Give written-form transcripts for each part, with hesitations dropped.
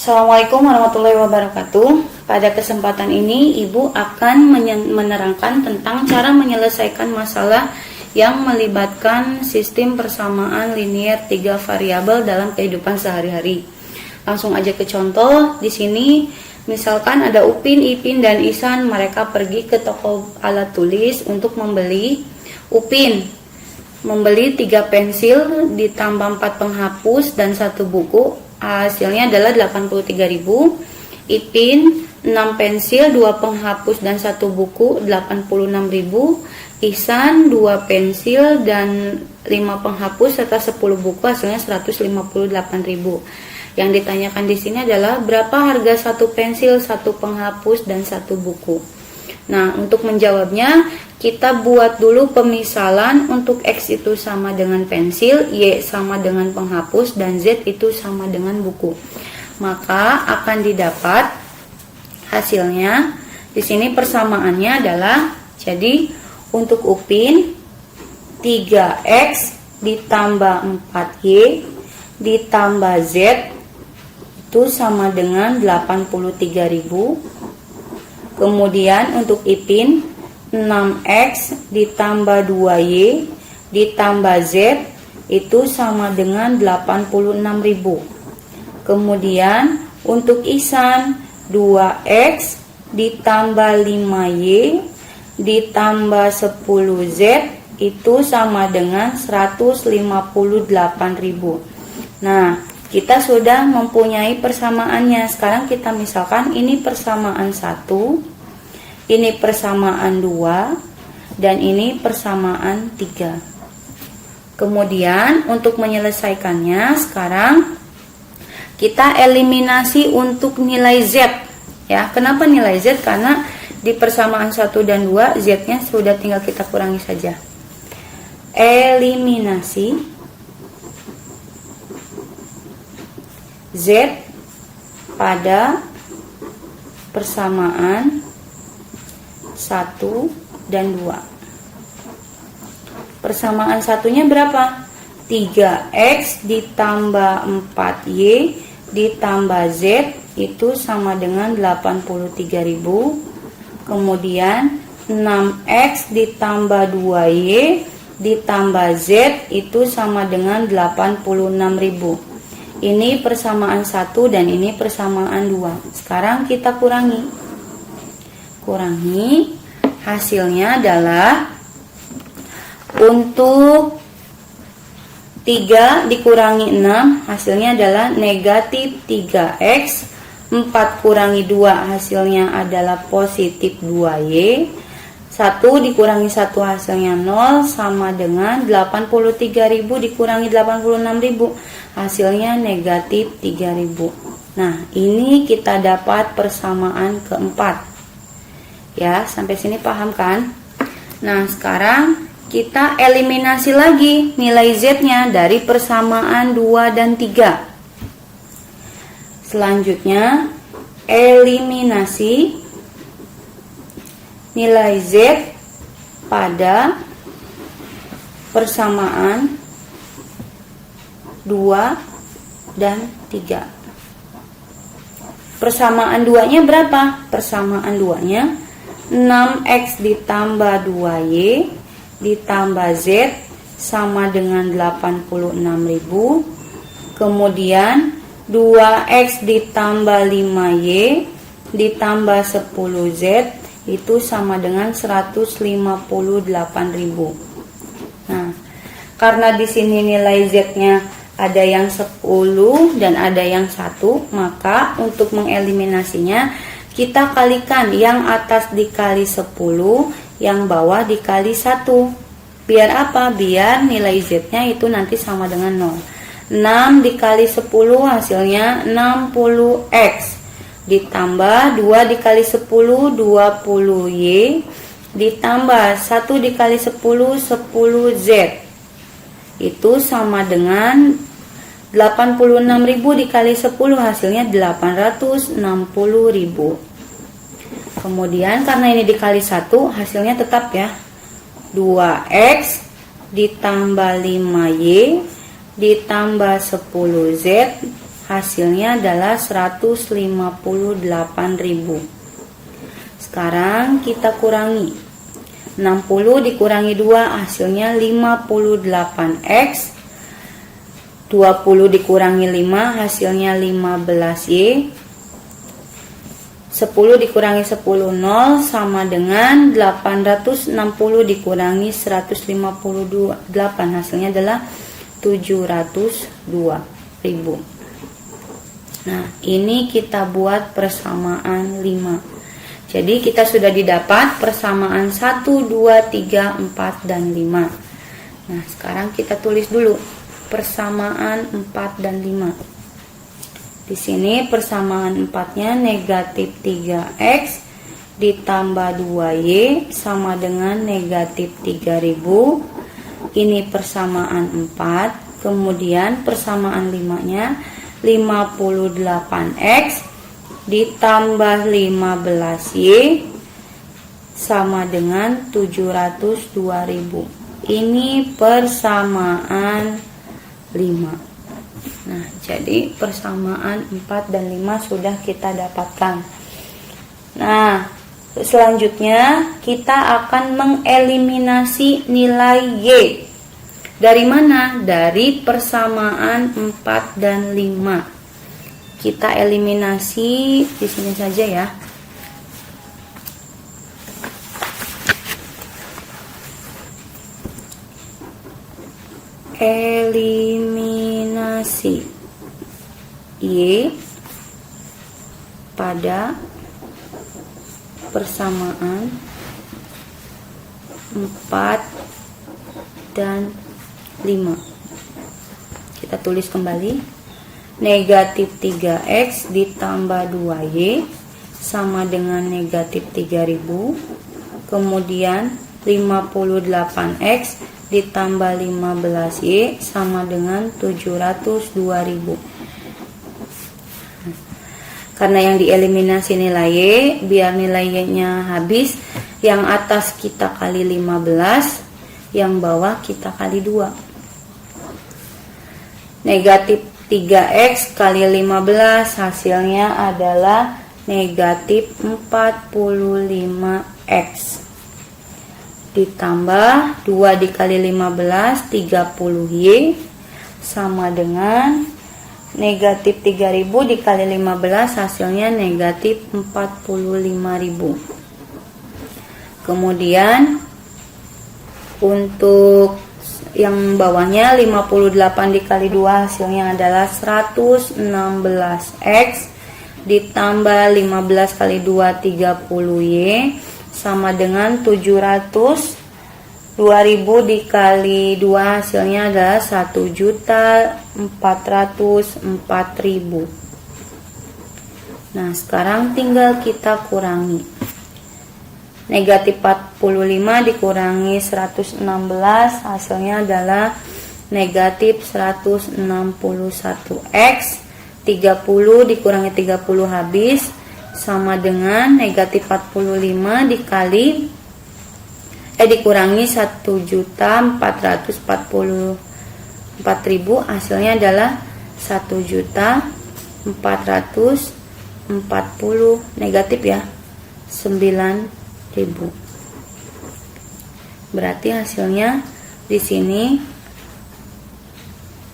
Assalamualaikum warahmatullahi wabarakatuh. Pada kesempatan ini, Ibu akan menerangkan tentang cara menyelesaikan masalah yang melibatkan sistem persamaan linear 3 variabel dalam kehidupan sehari-hari. Langsung aja ke contoh. Di sini misalkan ada Upin, Ipin, dan Ihsan. Mereka pergi ke toko alat tulis untuk membeli. Upin membeli 3 pensil ditambah 4 penghapus dan 1 buku. Hasilnya adalah 83.000. Ipin 6 pensil, 2 penghapus dan 1 buku, 86.000. Ihsan 2 pensil dan 5 penghapus serta 10 buku, hasilnya 158.000. Yang ditanyakan di sini adalah berapa harga 1 pensil, 1 penghapus dan 1 buku. Nah, untuk menjawabnya kita buat dulu pemisalan. Untuk X itu sama dengan pensil, Y sama dengan penghapus, dan Z itu sama dengan buku. Maka akan didapat hasilnya. Di sini persamaannya adalah, jadi untuk Upin 3X ditambah 4Y ditambah Z itu sama dengan 83.000. Kemudian untuk Ipin 6X ditambah 2Y ditambah Z itu sama dengan 86.000. Kemudian untuk Ihsan 2X ditambah 5Y ditambah 10Z itu sama dengan 158.000. Nah, kita sudah mempunyai persamaannya. Sekarang kita misalkan ini persamaan 1, ini persamaan 2, dan ini persamaan 3. Kemudian untuk menyelesaikannya, sekarang kita eliminasi untuk nilai Z. Ya, kenapa nilai Z? Karena di persamaan 1 dan 2 Z-nya sudah tinggal kita kurangi saja. Eliminasi Z pada persamaan 1 dan 2. Persamaan satunya berapa? 3X ditambah 4Y ditambah Z itu sama dengan 83.000. Kemudian 6X ditambah 2Y ditambah Z itu sama dengan 86.000. Ini persamaan 1 dan ini persamaan 2. Sekarang kita kurangi. Hasilnya adalah untuk 3 dikurangi 6 hasilnya adalah negatif 3X. 4 kurangi 2 hasilnya adalah positif 2Y. 1 dikurangi 1 hasilnya 0 sama dengan 83.000 dikurangi 86.000 hasilnya negatif 3.000. Nah, ini kita dapat persamaan keempat. Ya, sampai sini paham kan? Nah, sekarang kita eliminasi lagi nilai Z-nya dari persamaan 2 dan 3. Selanjutnya, eliminasi nilai Z pada persamaan 2 dan 3. Persamaan 2-nya berapa? Persamaan 2-nya 6X ditambah 2Y ditambah Z sama dengan 86.000. Kemudian 2X ditambah 5Y ditambah 10Z itu sama dengan 158.000. Nah, karena di sini nilai Z-nya ada yang 10 dan ada yang 1, maka untuk mengeliminasinya kita kalikan yang atas dikali 10, yang bawah dikali 1. Biar apa? Biar nilai Z-nya itu nanti sama dengan 0. 6 dikali 10 hasilnya 60X. Ditambah 2 dikali 10 20Y ditambah 1 dikali 10 10Z itu sama dengan 86.000 dikali 10 hasilnya 860.000. Kemudian karena ini dikali 1 hasilnya tetap ya 2X ditambah 5Y ditambah 10Z hasilnya adalah 158.000. Sekarang kita kurangi. 60 dikurangi 2 hasilnya 58x. 20 dikurangi 5 hasilnya 15y. 10 dikurangi 10 0 sama dengan 860 dikurangi 158 hasilnya adalah 702.000. Nah, ini kita buat persamaan 5. Jadi kita sudah didapat persamaan 1, 2, 3, 4 dan 5. Nah, sekarang kita tulis dulu persamaan 4 dan 5. Di sini persamaan 4-nya negatif 3x ditambah 2y sama dengan negatif 3000. Ini persamaan 4. Kemudian persamaan 5-nya 58x ditambah 15y sama dengan 702.000. Ini persamaan 5. Nah, jadi persamaan 4 dan 5 sudah kita dapatkan. Nah, selanjutnya kita akan mengeliminasi nilai y. Dari mana? Dari persamaan 4 dan 5. Kita eliminasi di sini saja ya. Eliminasi y pada persamaan 4 dan 5. Kita tulis kembali. Negatif 3x ditambah 2y sama dengan negatif 3000. Kemudian 58x ditambah 15y sama dengan 702.000. Karena yang dieliminasi nilai y, biar nilai y-nya habis, yang atas kita kali 15, yang bawah kita kali 2. Negatif 3x kali 15 hasilnya adalah negatif 45x. Ditambah 2 dikali 15 30y sama dengan negatif 3000 dikali 15 hasilnya negatif 45.000. Kemudian untuk yang bawahnya 58 dikali 2 hasilnya adalah 116x ditambah 15 kali 2 30y sama dengan 702.000 dikali 2 hasilnya adalah 1.404.000. Nah, sekarang tinggal kita kurangi. Negatif 45 dikurangi 116 hasilnya adalah negatif 161x. 30 dikurangi 30 habis sama dengan negatif 45 dikurangi 1.444.000 hasilnya adalah 1.440 negatif ya 9.000. Berarti hasilnya di sini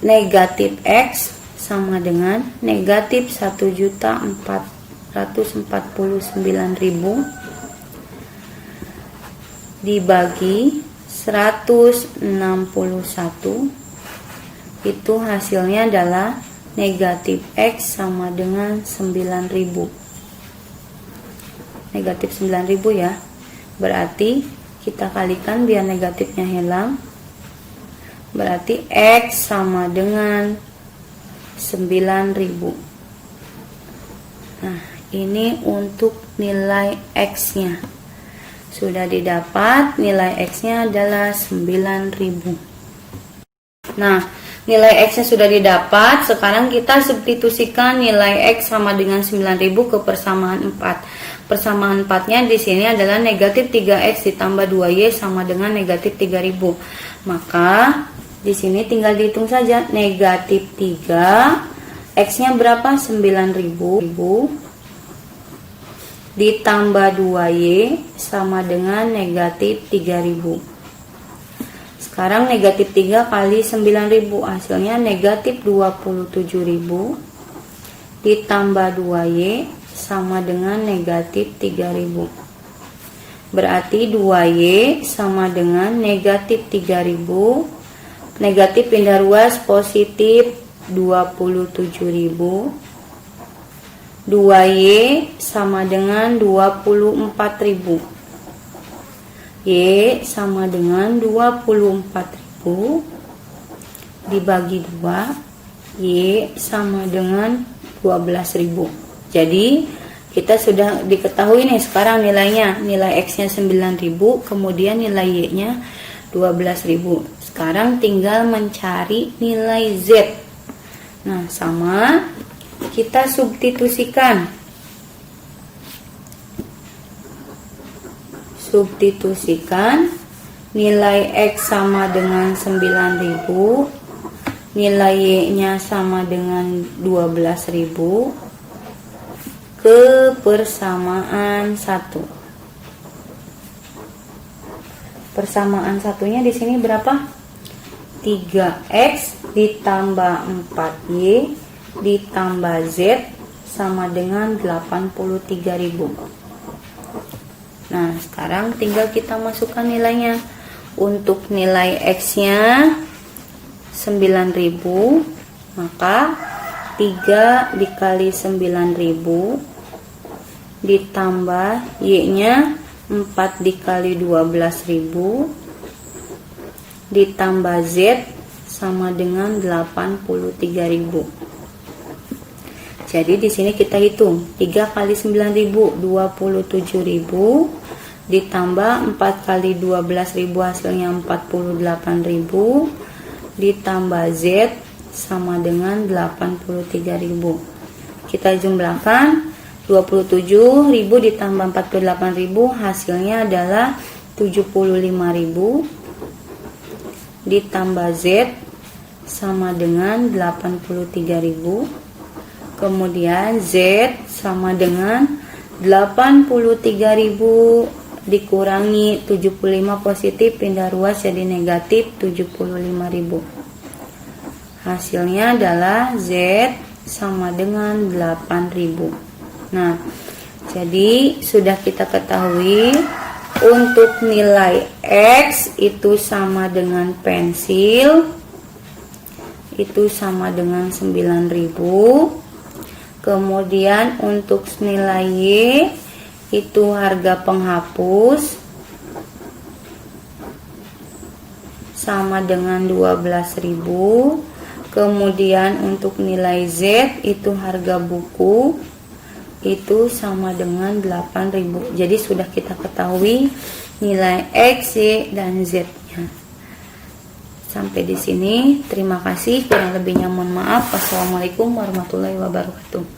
negatif x sama dengan negatif 1.449.000 dibagi 161, itu hasilnya adalah negatif x sama dengan 9.000. Negatif 9.000 ya. Berarti kita kalikan biar negatifnya hilang. Berarti x sama dengan 9.000. Nah, ini untuk nilai x-nya. Sudah didapat, nilai x-nya adalah 9.000. Nah, nilai x-nya sudah didapat. Sekarang kita substitusikan nilai x sama dengan 9.000 ke persamaan 4. Persamaan 4-nya di sini adalah negatif 3x ditambah 2y sama dengan negatif 3.000. Maka di sini tinggal dihitung saja. Negatif 3 X-nya berapa? 9.000 ditambah 2Y sama dengan negatif 3.000. Sekarang negatif 3 kali 9.000 hasilnya negatif 27.000 ditambah 2Y sama dengan negatif 3.000. Berarti 2Y sama dengan negatif 3.000. Negatif pindah ruas positif 27.000. 2Y sama dengan 24.000. Y sama dengan 24.000 dibagi 2. Y sama dengan 12.000. Jadi kita sudah diketahui nih sekarang nilainya. Nilai X nya 9.000, kemudian nilai Y nya 12.000. Sekarang tinggal mencari nilai Z. Nah, sama kita substitusikan. Substitusikan nilai X sama dengan 9.000, nilai Y nya sama dengan 12.000 ke persamaan 1. Persamaan satunya di sini berapa? 3X ditambah 4Y ditambah Z sama dengan 83.000. Nah, sekarang tinggal kita masukkan nilainya. Untuk nilai X-nya 9.000, maka 3 dikali 9.000 ditambah Y-nya 4 dikali 12.000 ditambah Z sama dengan 83.000. Jadi di sini kita hitung 3 kali 9.000 27.000 ditambah 4 kali 12.000 hasilnya 48.000 ditambah Z sama dengan 83.000. Kita jumlahkan 27.000 ditambah 48.000 hasilnya adalah 75.000 ditambah Z sama dengan 83.000. Kemudian Z sama dengan 83.000 dikurangi 75 positif pindah ruas jadi negatif 75.000. Hasilnya adalah Z sama dengan 8.000. Nah, jadi sudah kita ketahui untuk nilai X itu sama dengan pensil, itu sama dengan 9.000. Kemudian untuk nilai Y itu harga penghapus sama dengan 12.000. Kemudian untuk nilai Z itu harga buku itu sama dengan 8.000. Jadi sudah kita ketahui nilai X, Y, dan Z-nya. Sampai di sini, terima kasih. Kurang lebihnya mohon maaf. Wassalamualaikum warahmatullahi wabarakatuh.